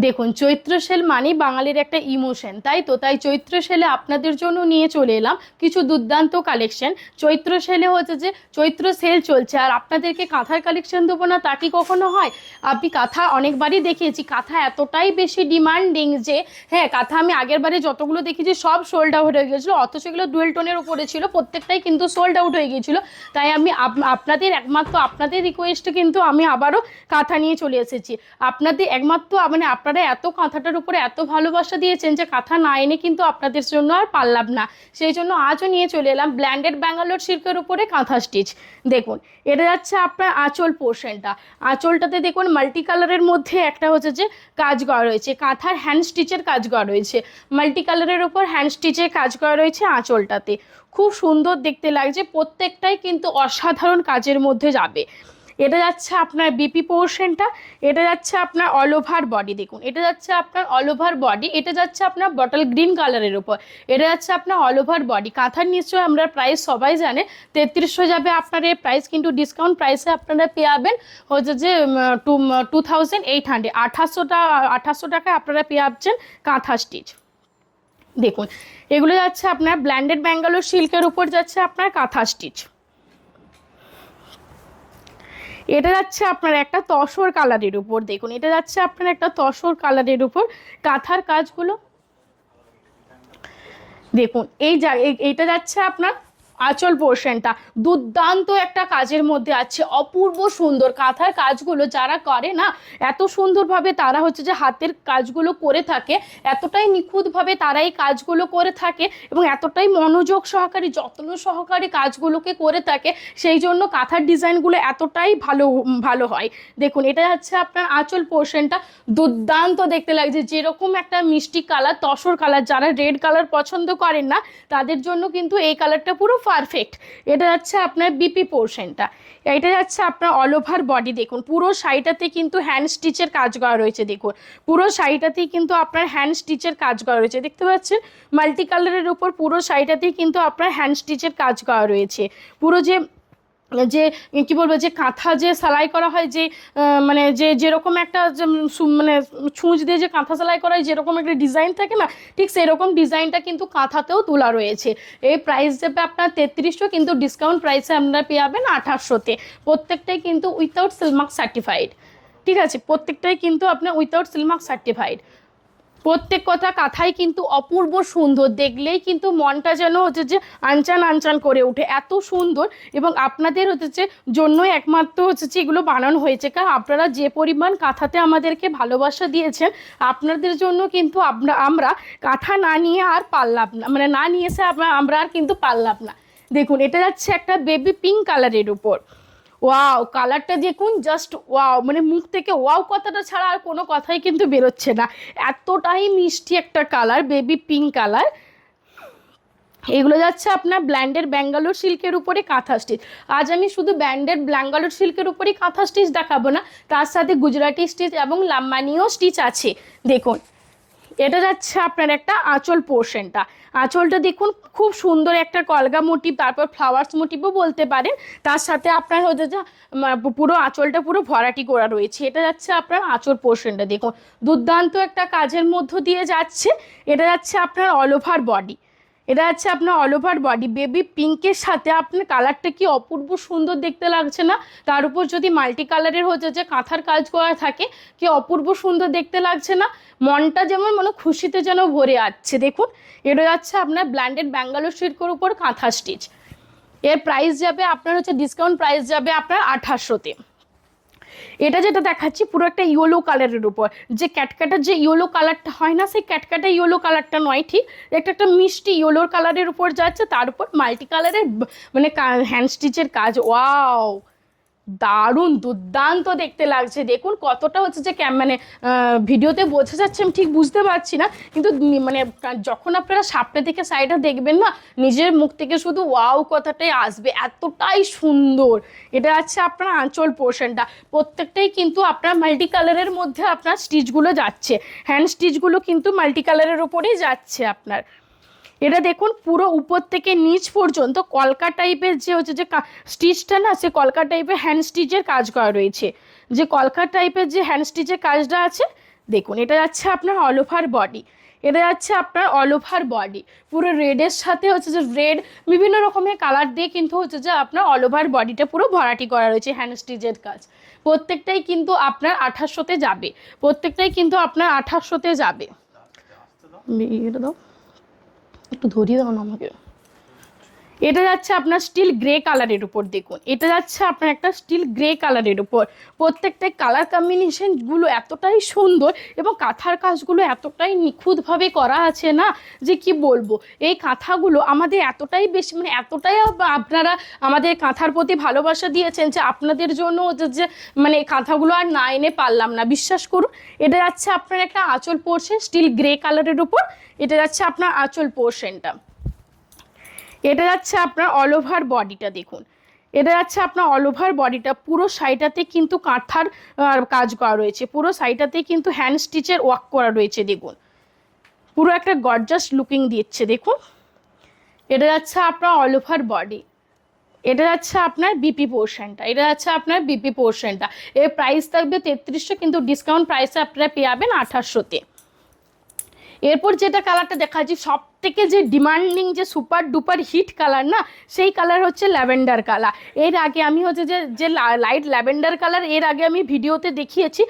দেখুন, চৈত্র সেল মানেই বাঙালির একটা ইমোশন, তাই তো। তাই চৈত্র সেলে আপনাদের জন্য নিয়ে চলে এলাম কিছু দুর্দান্ত কালেকশন। চৈত্র সেলে হচ্ছে যে চৈত্র সেল চলছে, আর আপনাদেরকে কাঁথার কালেকশন দেবো না তা কি কখনো হয়? আপনি কাঁথা অনেকবারই দেখিয়েছি, কাঁথা এতটাই বেশি ডিমান্ডিং যে হ্যাঁ, কাঁথা আমি আগের বারে যতগুলো দেখেছি সব সোল্ড আউট হয়ে গেছিলো, অথচ এগুলো ডুয়েল টোনের উপরে ছিল, প্রত্যেকটাই কিন্তু সোল্ড আউট হয়ে গিয়েছিলো। তাই আমি আপনাদের একমাত্র আপনাদের রিকোয়েস্টে কিন্তু আমি আবারও কাঁথা নিয়ে চলে এসেছি। আপনাদের একমাত্র মানে আপনারা এত কাঁথাটার উপরে এত ভালোবাসা দিয়েছেন যে কাঁথা না এনে কিন্তু আপনাদের জন্য আর পারলাম না, সেই জন্য আজও নিয়ে চলে এলাম ব্ল্যান্ডেড ব্যাঙ্গালোর সিল্কের উপরে কাঁথা স্টিচ। দেখুন, এটা যাচ্ছে আপনার আঁচল পোর্শনটা। আঁচলটাতে দেখুন মাল্টি কালারের মধ্যে একটা হচ্ছে যে কাজ করা রয়েছে, কাঁথার হ্যান্ড স্টিচের কাজ করা রয়েছে, মাল্টি কালারের উপর হ্যান্ড স্টিচের কাজ করা রয়েছে আঁচলটাতে। খুব সুন্দর দেখতে লাগছে, প্রত্যেকটাই কিন্তু অসাধারণ কাজের মধ্যে যাবে। এটা যাচ্ছে আপনার বিপি পোর্শনটা। এটা যাচ্ছে আপনার অল ওভার বডি। দেখুন, এটা যাচ্ছে আপনার অল ওভার বডি, এটা যাচ্ছে আপনার বটল গ্রিন কালারের উপর। এটা যাচ্ছে আপনার অল ওভার বডি। কাঁথার নিশ্চয়ই আমরা প্রাইস সবাই জানে 3300 যাবে আপনার এই প্রাইস, কিন্তু ডিসকাউন্ট প্রাইসে আপনারা পেয়ে যাবেন হচ্ছে যে 2800, 2800 টাকায় আপনারা পেয়ে যাচ্ছেন কাঁথা স্টিচ। দেখুন, এগুলো যাচ্ছে আপনার ব্ল্যান্ডেড ব্যাঙ্গালোর সিল্কের উপর যাচ্ছে আপনার কাঁথা স্টিচ। এটা যাচ্ছে আপনার একটা তসর কালারের উপর। দেখুন, এটা যাচ্ছে আপনার একটা তসর কালারের উপর কাঁথার কাজগুলো। দেখুন, এইটা যাচ্ছে আপনার আঁচল পোর্শনটা, দুর্দান্ত একটা কাজের মধ্যে আছে, অপূর্ব সুন্দর কাঁথার কাজগুলো যারা করে না এত সুন্দরভাবে, তারা হচ্ছে যে হাতের কাজগুলো করে থাকে, এতটাই নিখুঁতভাবে তারা এই কাজগুলো করে থাকে এবং এতটাই মনোযোগ সহকারে যত্ন সহকারে কাজগুলোকে করে থাকে, সেই জন্য কাঁথার ডিজাইনগুলো এতটাই ভালো ভালো হয়। দেখুন, এটা হচ্ছে আপনার আঁচল পোর্শনটা, দুর্দান্ত দেখতে লাগছে, যেরকম একটা মিষ্টি কালার তসর কালার, যারা রেড কালার পছন্দ করেন না তাদের জন্য কিন্তু এই কালারটা পুরো পারফেক্ট। এটা যাচ্ছে আপনার বিপি পোর্শনটা। এটা যাচ্ছে আপনার অল ওভার বডি। দেখুন, পুরো শাড়িটাতে কিন্তু হ্যান্ড স্টিচের কাজ করা রয়েছে। দেখুন, পুরো শাড়িটাতেই কিন্তু আপনার হ্যান্ড স্টিচের কাজ করা রয়েছে, দেখতে পাচ্ছেন মাল্টি কালারের উপর পুরো শাড়িটাতেই কিন্তু আপনার হ্যান্ড স্টিচের কাজ করা রয়েছে। পুরো যে যে কি বলবো, যে কাঁথা যে সেলাই করা হয়, যে মানে যে যেরকম একটা মানে ছুঁচ দিয়ে যে কাঁথা সেলাই করা হয় যেরকম একটা ডিজাইন থাকে না, ঠিক সেরকম ডিজাইনটা কিন্তু কাঁথাতেও তোলা রয়েছে। এই প্রাইস যাবে আপনার 3300, কিন্তু ডিসকাউন্ট প্রাইসে আপনারা পেয়ে যাবেন 2800-তে। প্রত্যেকটাই কিন্তু উইথাউট সিলমার্ক সার্টিফাইড, ঠিক আছে, প্রত্যেকটাই কিন্তু আপনার উইথাউট সিলমার্ক সার্টিফাইড। প্রত্যেক কথা কাথাই কিন্তু অপূর্ব সুন্দর, দেখলেই কিন্তু মনটা যেন হচ্ছে যে আনচান আনচান করে ওঠে, এত সুন্দর। এবং আপনাদের হচ্ছে জন্যই একমাত্র হচ্ছে যে এগুলো বানানো হয়েছে, কারণ আপনারা যে পরিমাণ কাঁথাতে আমাদেরকে ভালোবাসা দিয়েছেন, আপনাদের জন্য কিন্তু আমরা কাঁথা না নিয়ে আর পারলাম না, মানে না নিয়ে এসে আমরা আর কিন্তু পারলাম না। দেখুন, এটা যাচ্ছে একটা বেবি পিঙ্ক কালারের উপর। ওয়াও, কালারটা দেখুন, জাস্ট ওয়াও, মানে মুখ থেকে ওয়াও কথাটা ছাড়া আর কোনো কথাই কিন্তু বেরোচ্ছে না, এতটাই মিষ্টি একটা কালার, বেবি পিঙ্ক কালার। এগুলো যাচ্ছে আপনার ব্ল্যান্ডেড ব্যাঙ্গালোর সিল্কের উপরে কাঁথা স্টিচ। আজ আমি শুধু ব্ল্যান্ডেড ব্যাঙ্গালোর সিল্কের উপরেই কাঁথা স্টিচ দেখাবো না, তার সাথে গুজরাটি স্টিচ এবং লাম্বানিও স্টিচ আছে। দেখুন, এটা যাচ্ছে আপনার একটা আঁচল পোর্শনটা। আঁচলটা দেখুন, খুব সুন্দর একটা কলগা মোটিভ, তারপর ফ্লাওয়ার্স মোটিভও বলতে পারেন, তার সাথে আপনার হচ্ছে যে পুরো আঁচলটা পুরো ভরাটি করা রয়েছে। এটা যাচ্ছে আপনার আঁচল পোর্শনটা। দেখুন, দুর্দান্ত একটা কাজের মধ্য দিয়ে যাচ্ছে। এটা যাচ্ছে আপনার অল ওভার বডি। এটা হচ্ছে আপনার অল ওভার বডি, বেবি পিঙ্কের সাথে আপনার কালারটা কি অপূর্ব সুন্দর দেখতে লাগছে না? তার উপর যদি মাল্টি কালারের হচ্ছে যে কাঁথার কাজ করা থাকে, কি অপূর্ব সুন্দর দেখতে লাগছে না? মনটা যেমন মানে খুশিতে যেন ভরে যাচ্ছে। দেখুন, এটা যাচ্ছে আপনার ব্ল্যান্ডেড ব্যাঙ্গালোর সিল্কের উপর কাঁথা স্টিচ। এর প্রাইস যাবে আপনার হচ্ছে ডিসকাউন্ট প্রাইস যাবে আপনার 2800-তে। এটা যেটা দেখাচ্ছি পুরো একটা ইয়েলো কালারের উপর, যে ক্যাটক্যাটার যে ইয়েলো কালারটা হয় না, সেই ক্যাটক্যাটা ইয়েলো কালারটা নয়, ঠিক একটা মিষ্টি ইয়েলোর কালারের উপর যাচ্ছে, তার উপর মাল্টি কালারের মানে হ্যান্ড স্টিচের কাজ। ওয়াও, দারুণ দুর্দান্ত দেখতে লাগছে। দেখুন কতটা হচ্ছে যে মানে ভিডিওতে বোঝা যাচ্ছে আমি ঠিক বুঝতে পারছি না, কিন্তু মানে যখন আপনারা সামনে থেকে সাইডটা দেখবেন না, নিজের মুখ থেকে শুধু ওয়াও কথাটাই আসবে, এতটাই সুন্দর। এটা আছে আপনার আঁচল পোর্শনটা, প্রত্যেকটাই কিন্তু আপনার মাল্টি কালারের মধ্যে আপনার স্টিচগুলো যাচ্ছে, হ্যান্ড স্টিচগুলো কিন্তু মাল্টি কালারের ওপরেই যাচ্ছে আপনার। এটা দেখুন, পুরো উপর থেকে নিচ পর্যন্ত কলকা টাইপের যে হচ্ছে যে স্টিচটা না, সে কলকা টাইপের হ্যান্ড স্টিচের কাজ করা রয়েছে, যে কলকা টাইপের যে হ্যান্ড স্টিচের কাজটা আছে, দেখুন এটা যাচ্ছে আপনার অল ওভার বডি, এটা যাচ্ছে আপনার অল ওভার বডি পুরো রেডের সাথে হচ্ছে যে রেড বিভিন্ন রকমের কালার দিয়ে কিন্তু হচ্ছে যে আপনার অল ওভার বডিটা পুরো ভরাটি করা রয়েছে হ্যান্ড স্টিচের কাজ। প্রত্যেকটাই কিন্তু আপনার 2800-তে যাবে, প্রত্যেকটাই কিন্তু আপনার 2800-তে যাবে। এটা দাও, একটু ধরিয়ে দাও না আমাকে। এটা যাচ্ছে আপনার স্টিল গ্রে কালারের উপর, দেখুন এটা যাচ্ছে আপনার একটা স্টিল গ্রে কালারের উপর। প্রত্যেকটা কালার কম্বিনেশনগুলো এতটাই সুন্দর এবং কাঁথার কাজগুলো এতটাই নিখুঁতভাবে করা আছে না যে কি বলবো। এই কাঁথাগুলো আমাদের এতটাই বেশি মানে এতটাই আপনারা আমাদের কাঁথার প্রতি ভালোবাসা দিয়েছেন যে আপনাদের জন্য যে মানে কাঁথাগুলো আর না এনে পারলাম না, বিশ্বাস করুন। এটা যাচ্ছে আপনার একটা আঁচল পোর্শন স্টিল গ্রে কালারের উপর, এটা যাচ্ছে আপনার আঁচল পোর্শনটা। এটা যাচ্ছে আপনার অল ওভার বডিটা, দেখুন এটা যাচ্ছে আপনার অল ওভার বডিটা পুরো সাইডটাতে কিন্তু কাঁথার কাজ করা রয়েছে, পুরো সাইডটাতে কিন্তু হ্যান্ড স্টিচের ওয়ার্ক করা রয়েছে, দেখুন পুরো একটা গর্জাস লুকিং দিচ্ছে। দেখুন এটা যাচ্ছে আপনার অল ওভার বডি, এটা যাচ্ছে আপনার বিপি পোর্শনটা, এটা যাচ্ছে আপনার বিপি পোর্শনটা। এর প্রাইস থাকবে 3300, কিন্তু ডিসকাউন্ট প্রাইসে আপনারা পেয়ে যাবেন 2800-তে। এরপর যেটা কালারটা দেখাচ্ছি সব থেকে যে ডিমান্ডিং যে সুপার ডুপার হিট কালার না, সেই কালার হচ্ছে ল্যাভেন্ডার কালার। এর আগে আমি হচ্ছে যে লাইট ল্যাভেন্ডার কালার এর আগে আমি ভিডিওতে দেখিয়েছি,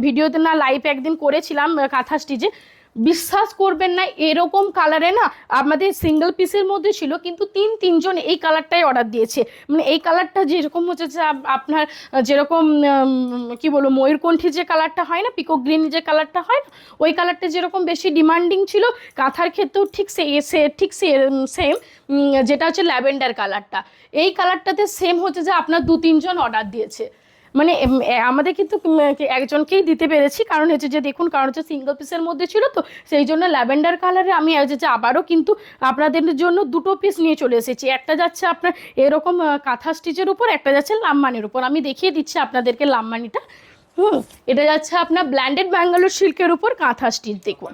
ভিডিওতে না লাইভ একদিন করেছিলাম কাঁথা স্টিচে। বিশ্বাস করবেন না এরকম কালারে না আমাদের সিঙ্গেল পিসের মধ্যে ছিল, কিন্তু তিনজন এই কালারটাই অর্ডার দিয়েছে। মানে এই কালারটা যেরকম হচ্ছে যে আপনার যেরকম কি বলবো ময়ূরকণ্ঠী যে কালারটা হয় না, পিকক গ্রিন যে কালারটা হয় না, ওই কালারটা যেরকম বেশি ডিমান্ডিং ছিল কাঁথার ক্ষেত্রেও ঠিক সেম যেটা হচ্ছে ল্যাভেন্ডার কালারটা, এই কালারটাতে সেম হচ্ছে যে আপনার 2-3 জন অর্ডার দিয়েছে। মানে আমাদের কিন্তু একজনকেই দিতে পেরেছি, কারণ হচ্ছে যে দেখুন কারণ হচ্ছে সিঙ্গেল পিসের মধ্যে ছিল তো সেই জন্য ল্যাভেন্ডার কালারে আমি যে আবারও কিন্তু আপনাদের জন্য 2টো পিস নিয়ে চলে এসেছি। একটা যাচ্ছে আপনার এরকম কাঁথা স্টিচের উপর, একটা যাচ্ছে লামমানির উপর। আমি দেখিয়ে দিচ্ছি আপনাদেরকে লামমানিটা। এটা যাচ্ছে আপনার ব্ল্যান্ডেড ব্যাঙ্গালোর সিল্কের উপর কাঁথা স্টিচ, দেখুন।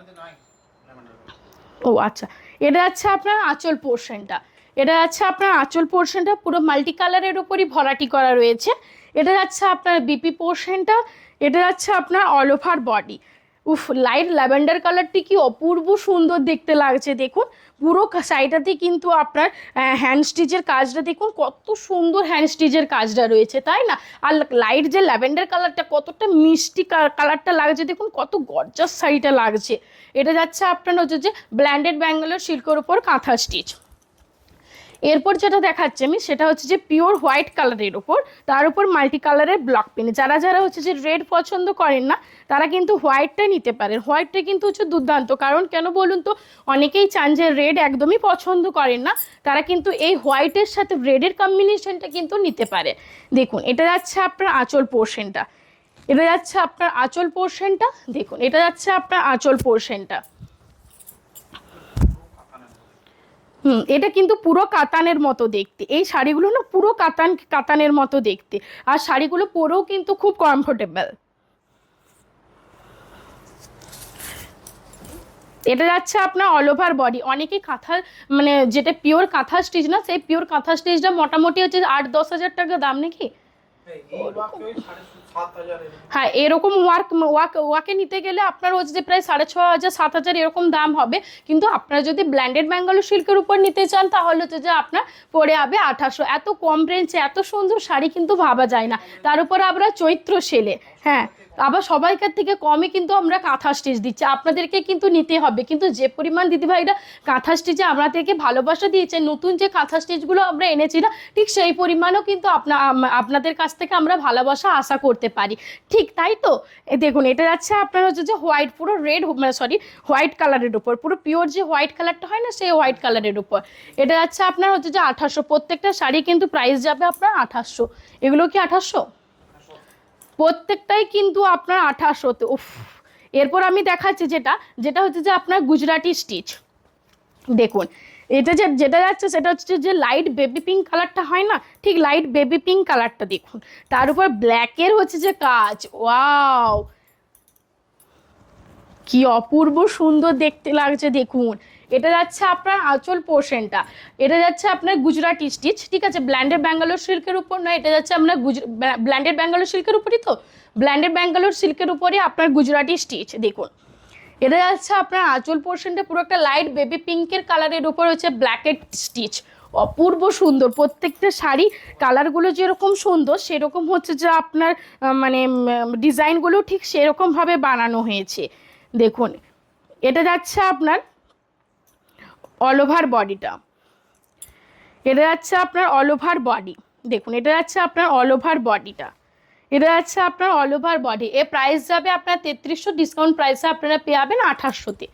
ও আচ্ছা, এটা যাচ্ছে আপনার আঁচল পোর্শনটা, এটা যাচ্ছে আপনার আঁচল পোর্শনটা পুরো মাল্টি কালারের উপরই ভরাটি করা রয়েছে। এটা যাচ্ছে আপনার বিপি পোর্শনটা, এটা যাচ্ছে আপনার অল ওভার বডি। উফ, লাইট ল্যাভেন্ডার কালারটি কি অপূর্ব সুন্দর দেখতে লাগছে, দেখুন পুরো সাইডটাতে কিন্তু আপনার হ্যান্ড স্টিচের কাজটা দেখুন কত সুন্দর হ্যান্ড স্টিচের কাজটা রয়েছে, তাই না? আর লাইট যে ল্যাভেন্ডার কালারটা কতটা মিষ্টি কালারটা লাগছে, দেখুন কত গর্জাস শাড়িটা লাগছে। এটা যাচ্ছে আপনার হচ্ছে যে ব্ল্যান্ডেড ব্যাঙ্গালোর সিল্কের উপর কাঁথা স্টিচ। এরপর যেটা দেখাচ্ছি আমি সেটা হচ্ছে যে পিওর হোয়াইট কালারের উপর, তার উপর মাল্টি কালারের ব্লক পেন। যারা হচ্ছে যে রেড পছন্দ করেন না তারা কিন্তু হোয়াইটটা নিতে পারেন। হোয়াইটটা কিন্তু হচ্ছে দুর্দান্ত, কারণ কেন বলুন তো, অনেকেই চান যে রেড একদমই পছন্দ করেন না, তারা কিন্তু এই হোয়াইটের সাথে রেডের কম্বিনেশনটা কিন্তু নিতে পারে। দেখুন এটা যাচ্ছে আপনার আঁচল পোর্শনটা, এটা যাচ্ছে আপনার আঁচল পোর্শনটা, দেখুন এটা যাচ্ছে আপনার আঁচল পোর্শনটা। এটা কিন্তু পুরো কাতানের মতো দেখতে, এই শাড়িগুলো না পুরো কাতানের মতো দেখতে, আর শাড়িগুলো পরেও কিন্তু খুব কমফোর্টেবল। এটা যাচ্ছে আপনার অল ওভার বডি। অনেকেই কাঁথা মানে যেটা পিওর কাঁথা স্টিচ না, সেই পিওর কাঁথা স্টিচটা মোটামুটি হচ্ছে 8-10 হাজার টাকা দাম নাকি। হ্যাঁ, এরকম ওয়াকে নিতে গেলে আপনার হচ্ছে যে প্রায় 6,500-7,000 এরকম দাম হবে, কিন্তু আপনারা যদি ব্ল্যান্ডেড ব্যাঙ্গালোর সিল্কের উপর নিতে চান তাহলে হচ্ছে যে আপনার পড়ে যাবে 2800। এত কম রেঞ্জে এত সুন্দর শাড়ি কিন্তু ভাবা যায় না, তার উপর আমরা চৈত্র সেলে, হ্যাঁ আবার সবাইকার থেকে কমে কিন্তু আমরা কাঁথা স্টিচ দিচ্ছি, আপনাদেরকে কিন্তু নিতে হবে। কিন্তু যে পরিমাণ দিদিভাইরা কাঁথা স্টিচে আমাদেরকে ভালোবাসা দিয়েছে, নতুন যে কাঁথা স্টিচগুলো আমরা এনেছি না ঠিক সেই পরিমাণও কিন্তু আপনাদের কাছ থেকে আমরা ভালোবাসা আশা করতে পারি, ঠিক তাই তো? দেখুন এটা যাচ্ছে আপনার হচ্ছে যে হোয়াইট পুরো রেড হোয়াইট কালারের উপর, পুরো পিওর যে হোয়াইট কালারটা হয় না সেই হোয়াইট কালারের উপর। এটা যাচ্ছে আপনার হচ্ছে যে 2800। প্রত্যেকটা শাড়ি কিন্তু প্রাইস যাবে আপনার 2800। এগুলো কি 2800? প্রত্যেকটাই কিন্তু আপনার 2800-তে। উফ, এরপর আমি দেখাচ্ছি যেটা হচ্ছে যে আপনার গুজরাটি স্টিচ। দেখুন এটা যেটা যাচ্ছে সেটা হচ্ছে যে লাইট বেবি পিঙ্ক কালারটা হয় না, ঠিক লাইট বেবি পিঙ্ক কালারটা দেখুন, তার উপর ব্ল্যাকের হচ্ছে যে কাজ। ওয়াও, কি অপূর্ব সুন্দর দেখতে লাগছে দেখুন। এটা যাচ্ছে আপনার আঁচল পোর্শনটা, এটা যাচ্ছে আপনার গুজরাটি স্টিচ, ঠিক আছে, ব্ল্যান্ডেড ব্যাঙ্গালোর সিল্কের উপর নয়, এটা যাচ্ছে আপনার ব্ল্যান্ডেড ব্যাঙ্গালোর সিল্কের উপরই, তো ব্ল্যান্ডেড ব্যাঙ্গালোর সিল্কের উপরই আপনার গুজরাটি স্টিচ। দেখুন এটা যাচ্ছে আপনার আঁচল পোর্শনটা পুরো একটা লাইট বেবি পিঙ্কের কালারের উপর হচ্ছে ব্ল্যাকেট স্টিচ, অপূর্ব সুন্দর। প্রত্যেকটা শাড়ি কালারগুলো যেরকম সুন্দর সেরকম হচ্ছে যে আপনার মানে ডিজাইনগুলো ঠিক সেরকমভাবে বানানো হয়েছে। দেখুন এটা যাচ্ছে আপনার অল ওভার বডিটা, এটা যাচ্ছে আপনার অল ওভার বডি। দেখুন এটা যাচ্ছে আপনার অল ওভার বডিটা, এটা যাচ্ছে আপনার অল ওভার বডি। এর প্রাইস যাবে আপনার 3300, ডিসকাউন্ট প্রাইসে আপনারা পেয়ে যাবেন 2800-তে।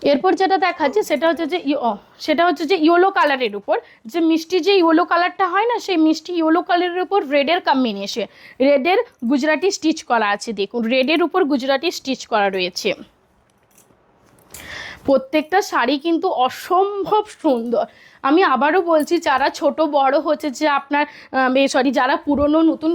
এরপর যেটা দেখাচ্ছে সেটা হচ্ছে যে ইয়েলো কালারের উপর, যে মিষ্টি যে ইয়েলো কালারটা হয় না, সেই মিষ্টি ইয়েলো কালারের উপর রেডের কম্বিনেশন, রেডের গুজরাটি স্টিচ করা আছে। দেখুন রেডের উপর গুজরাটি স্টিচ করা রয়েছে। প্রত্যেকটা শাড়ি কিন্তু অসম্ভব সুন্দর। আমি আবারও বলছি, যারা ছোট বড় হচ্ছে যে আপনার যারা পুরনো নতুন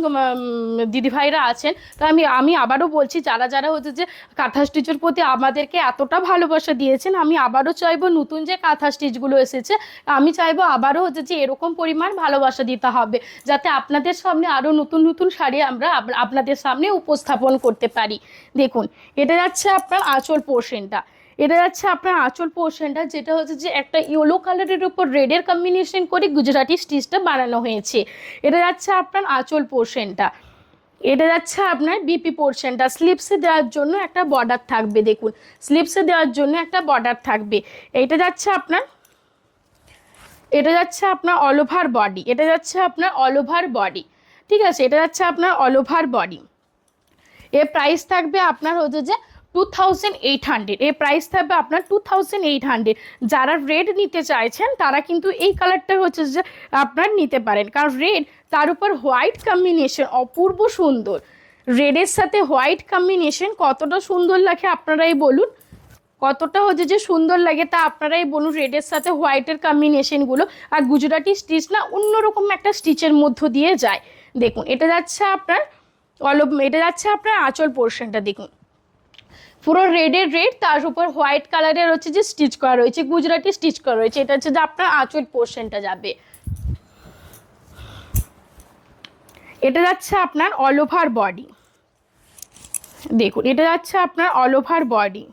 দিদিভাইরা আছেন, তা আমি আবারও বলছি, যারা যারা হচ্ছে যে কাঁথা স্টিচের প্রতি আমাদেরকে এতটা ভালোবাসা দিয়েছেন, আমি আবারও চাইবো নতুন যে কাঁথা স্টিচগুলো এসেছে, আমি চাইবো আবারও হচ্ছে যে এরকম পরিমাণ ভালোবাসা দিতে হবে, যাতে আপনাদের সামনে আরও নতুন নতুন শাড়ি আমরা আপনাদের সামনে উপস্থাপন করতে পারি। দেখুন এটা যাচ্ছে আপনার আঁচল পোর্শনটা, এটা যাচ্ছে আপনার আঁচল পোর্শনটা, যেটা হচ্ছে যে একটা ইয়েলো কালারের উপর রেডের কম্বিনেশন করে গুজরাটি স্টিচটা বানানো হয়েছে। এটা যাচ্ছে আপনার আঁচল পোর্শনটা, এটা যাচ্ছে আপনার বিপি পোর্শনটা। স্লিপসে দেওয়ার জন্য একটা বর্ডার থাকবে, দেখুন স্লিপসে দেওয়ার জন্য একটা বর্ডার থাকবে। এটা যাচ্ছে আপনার অল ওভার বডি, এটা যাচ্ছে আপনার অল ওভার বডি, ঠিক আছে, এটা যাচ্ছে আপনার অল ওভার বডি। এর প্রাইস থাকবে আপনার হচ্ছে যে 2800, এর প্রাইস থাকবে আপনার 2800। যারা রেড নিতে চাইছেন তারা কিন্তু এই কালারটা হচ্ছে যে আপনার নিতে পারেন, কারণ রেড তার উপর হোয়াইট কম্বিনেশন অপূর্ব সুন্দর। রেডের সাথে হোয়াইট কম্বিনেশন কতটা সুন্দর লাগে আপনারাই বলুন, কতটা হচ্ছে যে সুন্দর লাগে তা আপনারাই বলুন। রেডের সাথে হোয়াইটের কম্বিনেশনগুলো, আর গুজরাটি স্টিচ না অন্যরকম একটা স্টিচের মধ্য দিয়ে যায়। দেখুন এটা যাচ্ছে আপনার এটা যাচ্ছে আপনার আঁচল পোর্শনটা। দেখুন পুরো রেডের রেড, তার উপর হোয়াইট কালারের হচ্ছে যে স্টিচ করা রয়েছে, গুজরাটি স্টিচ করা রয়েছে। এটা হচ্ছে যে আপনার আঁচল পোর্শনটা যাবে। এটা যাচ্ছে আপনার অল ওভার বডি। দেখুন এটা যাচ্ছে আপনার অল ওভার বডি,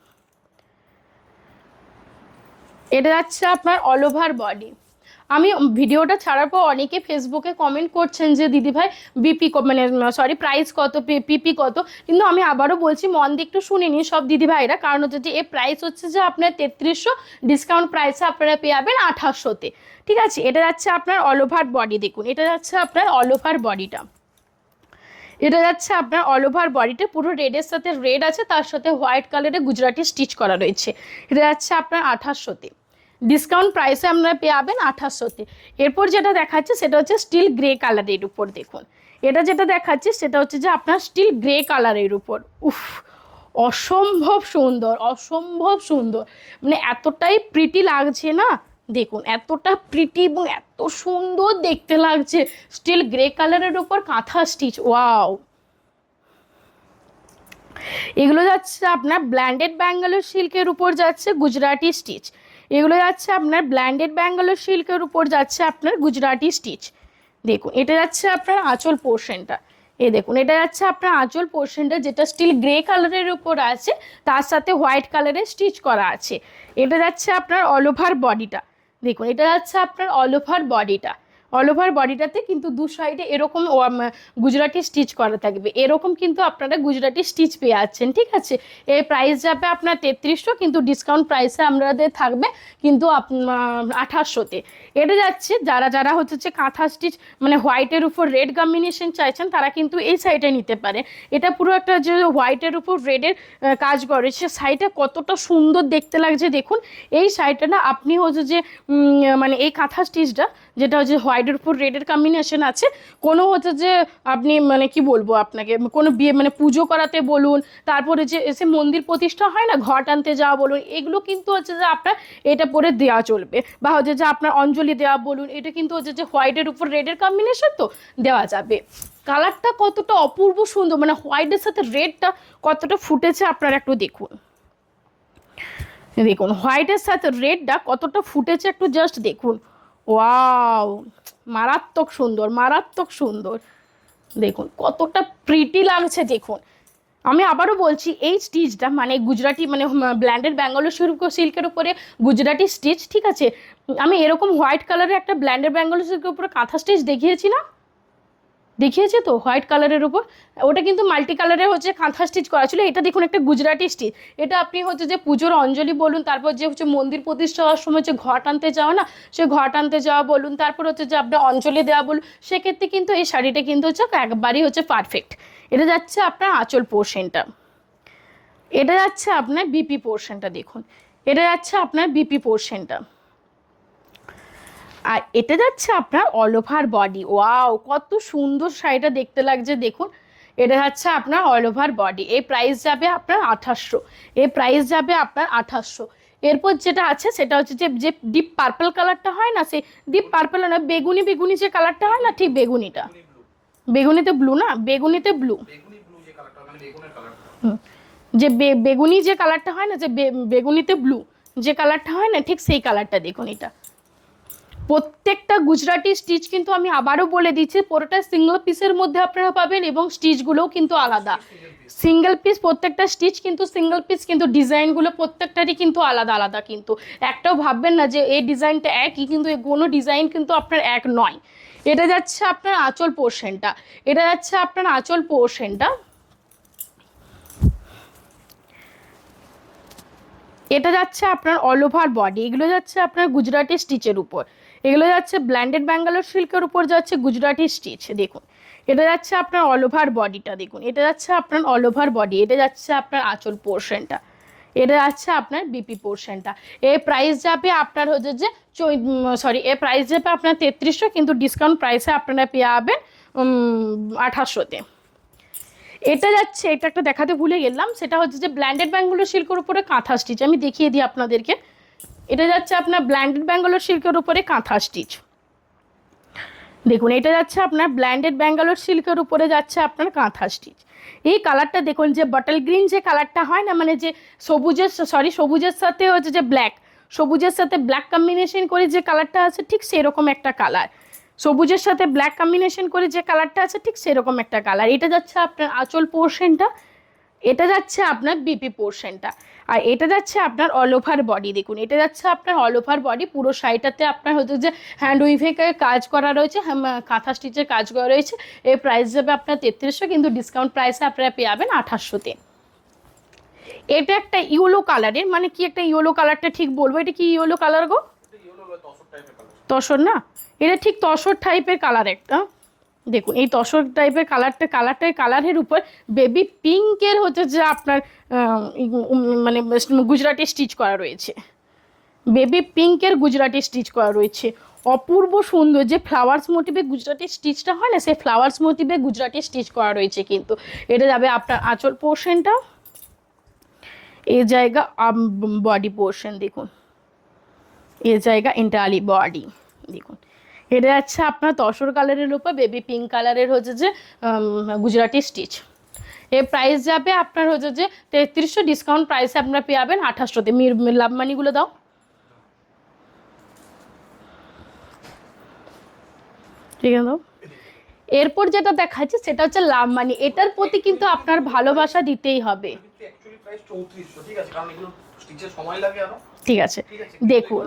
এটা যাচ্ছে আপনার অল ওভার বডি। আমি ভিডিওটা ছাড়ার পর অনেকে ফেসবুকে কমেন্ট করছেন যে দিদিভাই বিপি মানে প্রাইস কত, পিপি কত, কিন্তু আমি আবারও বলছি মন দিয়ে একটু শুনে নিন সব দিদিভাইরা, কারণ হচ্ছে যে এর প্রাইস হচ্ছে যে আপনার 3300, ডিসকাউন্ট প্রাইসে আপনারা পেয়ে যাবেন 2800-তে, ঠিক আছে। এটা যাচ্ছে আপনার অল ওভার বডি। দেখুন এটা যাচ্ছে আপনার অল ওভার বডিটা, এটা যাচ্ছে আপনার অল ওভার বডিতে পুরো রেডের সাথে রেড আছে, তার সাথে হোয়াইট কালারে গুজরাটি স্টিচ করা রয়েছে। এটা যাচ্ছে আপনার 2800-তে, ডিসকাউন্ট প্রাইসে আপনারা পেয়ে যাবেন 2800-তে। এরপর যেটা দেখাচ্ছে সেটা হচ্ছে স্টিল গ্রে কালারের উপর। দেখুন এটা যেটা দেখাচ্ছে সেটা হচ্ছে যে আপনার স্টিল গ্রে কালারের উপর। উফ অসম্ভব সুন্দর, অসম্ভব সুন্দর, মানে এতটাই প্রিটি লাগছে না, দেখুন এতটা প্রিটি এবং এত সুন্দর দেখতে লাগছে। স্টিল গ্রে কালারের উপর কাঁথা স্টিচ, ওয়াও। এগুলো যাচ্ছে আপনার ব্ল্যান্ডেড ব্যাঙ্গালোর সিল্কের উপর যাচ্ছে গুজরাটি স্টিচ, এগুলো যাচ্ছে আপনার ব্ল্যান্ডেড ব্যাঙ্গালোর সিল্কের উপর যাচ্ছে আপনার গুজরাটি স্টিচ। দেখুন এটা যাচ্ছে আপনার আঁচল পোর্শনটা, দেখুন এটা যাচ্ছে আপনার আঁচল পোর্শনটা, যেটা স্টিল গ্রে কালারের উপর আছে, তার সাথে হোয়াইট কালারের স্টিচ করা আছে। এটা যাচ্ছে আপনার অল ওভার বডিটা। দেখুন এটা যাচ্ছে আপনার অল ওভার বডিটা, অল ওভার বডিটাতে কিন্তু দু সাইডে এরকম গুজরাটি স্টিচ করা থাকবে, এরকম কিন্তু আপনারা গুজরাটি স্টিচ পেয়ে যাচ্ছেন, ঠিক আছে। এর প্রাইস যাবে আপনার 3300, কিন্তু ডিসকাউন্ট প্রাইসে আমাদের থাকবে কিন্তু 2800-তে। এটা যাচ্ছে যারা যারা হচ্ছে কাঁথা স্টিচ মানে হোয়াইটের উপর রেড কম্বিনেশন চাইছেন তারা কিন্তু এই সাইডে নিতে পারে। এটা পুরো একটা যে হোয়াইটের উপর রেডের কাজ করেছে, সাইডে কতটা সুন্দর দেখতে লাগছে। দেখুন এই সাইডটা না আপনি হচ্ছে যে মানে এই কাঁথা স্টিচটা যেটা হচ্ছে হোয়াইটের উপর রেডের কম্বিনেশন আছে, কোনো হচ্ছে যে আপনি মানে কি বলবো আপনাকে, কোনো বিয়ে মানে পুজো করাতে বলুন, তারপরে যে এসে মন্দির প্রতিষ্ঠা হয় না, ঘট আনতে যাওয়া বলুন, এগুলো কিন্তু হচ্ছে যে আপনার এটা পরে দেওয়া চলবে, বা হচ্ছে যে আপনার অঞ্জলি দেওয়া বলুন, এটা কিন্তু হচ্ছে যে হোয়াইটের উপর রেডের কম্বিনেশন তো দেওয়া যাবে। কালারটা কতটা অপূর্ব সুন্দর, মানে হোয়াইটের সাথে রেডটা কতটা ফুটেছে আপনারা একটু দেখুন। দেখুন হোয়াইটের সাথে রেডটা কতটা ফুটেছে একটু জাস্ট দেখুন। ওয়াও, মারাত্মক সুন্দর, মারাত্মক সুন্দর। দেখুন কতটা প্রিটি লাগছে দেখুন। আমি আবারও বলছি, এই স্টিচটা মানে গুজরাটি মানে ব্ল্যান্ডেড ব্যাঙ্গালোর সিল্কের উপরে গুজরাটি স্টিচ, ঠিক আছে। আমি এরকম হোয়াইট কালারের একটা ব্ল্যান্ডেড ব্যাঙ্গালোর সিল্কের উপরে কাঁথা স্টিচ দেখিয়েছি না, দেখিয়েছে তো হোয়াইট কালারের উপর। ওটা কিন্তু মাল্টি কালারের হচ্ছে কাঁথা স্টিচ করা ছিল। এটা দেখুন একটা গুজরাটি স্টিচ। এটা আপনি হচ্ছে যে পুজোর অঞ্জলি বলুন, তারপর যে হচ্ছে মন্দির প্রতিষ্ঠা হওয়ার সময় যে ঘট আনতে যাওয়া না, সে ঘট আনতে যাওয়া বলুন, তারপর হচ্ছে যে আপনার অঞ্জলি দেওয়া বলুন, সেক্ষেত্রে কিন্তু এই শাড়িটা কিন্তু হচ্ছে একবারই হচ্ছে পারফেক্ট। এটা যাচ্ছে আপনার আঁচল পোর্শনটা, এটা যাচ্ছে আপনার বিপি পোর্শনটা দেখুন, এটা যাচ্ছে আপনার বিপি পোর্শনটা, আর এটা যাচ্ছে আপনার অল ওভার বডি। ওয়াও, কত সুন্দর শাড়িটা দেখতে লাগছে দেখুন। এটা হচ্ছে আপনার অল ওভার বডি। এই প্রাইস যাবে আপনার 2800, এই প্রাইস যাবে আপনার 2800। এরপর যেটা আছে সেটা হচ্ছে যে যে ডিপ পার্পল কালারটা হয় না, সেই ডিপ পার্পল না, বেগুনি বেগুনি যে কালারটা হয় না, ঠিক বেগুনিটা, বেগুনিতে ব্লু না, বেগুনিতে ব্লু, যে বেগুনি যে কালারটা হয় না, যে বেগুনিতে ব্লু যে কালারটা হয় না, ঠিক সেই কালারটা দেখুন। এটা প্রত্যেকটা গুজরাটি স্টিচ কিন্তু আমি আবারও বলে দিচ্ছি, পুরোটা সিঙ্গেল পিসের মধ্যে আপনারা পাবেন এবং স্টিচগুলোও কিন্তু আলাদা, সিঙ্গেল পিস, প্রত্যেকটা স্টিচ কিন্তু সিঙ্গেল পিস, কিন্তু ডিজাইনগুলো প্রত্যেকটারই কিন্তু আলাদা আলাদা। কিন্তু একটাও ভাববেন না যে এই ডিজাইনটা একই, কিন্তু কোনো ডিজাইন কিন্তু আপনার এক নয়। এটা যাচ্ছে আপনার আঁচল পোর্শনটা, এটা যাচ্ছে আপনার আঁচল পোর্শনটা, এটা যাচ্ছে আপনার অল ওভার বডি। এগুলো যাচ্ছে আপনার গুজরাটি স্টিচের উপর, এগুলো যাচ্ছে ব্ল্যান্ডেড ব্যাঙ্গালোর সিল্কের উপর যাচ্ছে গুজরাটি স্টিচ দেখুন। এটা যাচ্ছে আপনার অল ওভার বডিটা দেখুন, এটা যাচ্ছে আপনার অল ওভার বডি, এটা যাচ্ছে আপনার আঁচল পোর্শনটা, এটা যাচ্ছে আপনার বিপি পোর্শনটা। এর প্রাইস যাবে আপনার হচ্ছে যে এর প্রাইস যাবে আপনার 3300, কিন্তু ডিসকাউন্ট প্রাইসে আপনারা পেয়ে যাবেন 2800-তে। এটা যাচ্ছে, এটা একটা দেখাতে ভুলে গেলাম, সেটা হচ্ছে যে ব্ল্যান্ডেড ব্যাঙ্গালোর সিল্কের উপরে কাঁথা স্টিচ, আমি দেখিয়ে দিই আপনাদেরকে। এটা যাচ্ছে আপনার ব্ল্যান্ডেড ব্যাঙ্গালোর সিল্কের উপরে কাঁথা স্টিচ দেখুন, এটা যাচ্ছে আপনার ব্ল্যান্ডেড ব্যাঙ্গালোর সিল্কের উপরে যাচ্ছে আপনার কাঁথা স্টিচ। এই কালারটা দেখুন, যে বটল গ্রিন যে কালারটা হয় না, মানে যে সবুজের সাথে হচ্ছে যে ব্ল্যাক, সবুজের সাথে ব্ল্যাক কম্বিনেশন করে যে কালারটা আছে, ঠিক সেরকম একটা কালার, সবুজের সাথে ব্ল্যাক কম্বিনেশন করে যে কালারটা আছে, ঠিক সেরকম একটা কালার। এটা যাচ্ছে আপনার আঁচল পোর্শনটা, এটা যাচ্ছে আপনার বিপি পোর্শনটা, আর এটা যাচ্ছে আপনার অল ওভার বডি দেখুন, এটা যাচ্ছে আপনার অল ওভার বডি। পুরো শাড়িটাতে আপনার হচ্ছে যে হ্যান্ড উইভের কাজ করা রয়েছে, কাঁথা স্টিচের কাজ করা রয়েছে। এর প্রাইস যাবে আপনার 3300, কিন্তু ডিসকাউন্ট প্রাইসে আপনারা পেয়ে যাবেন 2800-তে। এটা একটা ইয়েলো কালারের, মানে কি একটা ইয়েলো কালারটা ঠিক বলবো, এটা কি ইয়েলো কালার গো? তসর না, এটা ঠিক তসর টাইপের কালার একটা দেখুন। এই তসর টাইপের কালারের উপর বেবি পিঙ্কের হচ্ছে যে আপনার মানে গুজরাটি স্টিচ করা রয়েছে, বেবি পিঙ্কের গুজরাটি স্টিচ করা রয়েছে। অপূর্ব সুন্দর, যে ফ্লাওয়ার্স মোটিভে গুজরাটি স্টিচটা হয় না, সেই ফ্লাওয়ার্স মোটিভে গুজরাটি স্টিচ করা রয়েছে। কিন্তু এটা যাবে আপনার আঁচল পোর্শনটা, এই জায়গা বডি পোর্শন দেখুন, এই জায়গা এন্টারলি বডি দেখুন। এটা যাচ্ছে আপনার তসর কালারের উপর বেবি পিঙ্ক কালারের হচ্ছে যে গুজরাটি স্টিচ। এর প্রাইস যাবে আপনার হচ্ছে যে 3300, ডিসকাউন্ট প্রাইসে আপনারা পেয়ে যাবেন 2800-তে। লাভ মানিগুলো দাও, ঠিক আছে দাও। এরপর যেটা দেখাচ্ছে সেটা হচ্ছে লাভ মানি। এটার প্রতি কিন্তু আপনার ভালোবাসা দিতেই হবে, ঠিক আছে। দেখুন